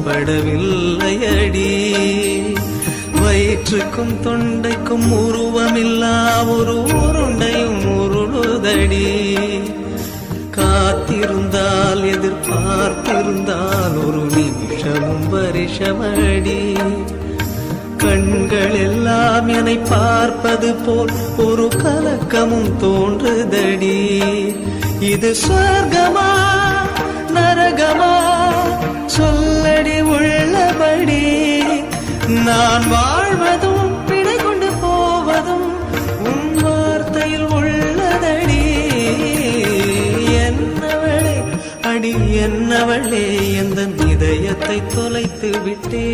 படவில்லையடி. வயிற்றுக்கும் தொண்டைக்கும் உருவமில்லா ஒரு உருண்டையும் உருளுதடி. காத்திருந்தால் எதிர்பார்த்திருந்தால் ஒரு நிமிஷமும் வருஷமடி. கண்கள் எல்லாம் என்னை பார்ப்பது போல் ஒரு கலக்கமும் தோன்றுதடி. இது சொர்க்கமா நரகமா சொல்லடி உள்ளபடி. நான் வாழ்வதும் பிழை கொண்டு போவதும் உன் வார்த்தையில் உள்ளதடி. என்னவளே அடி என்னவளே எந்த இதயத்தை தொலைத்து விட்டே.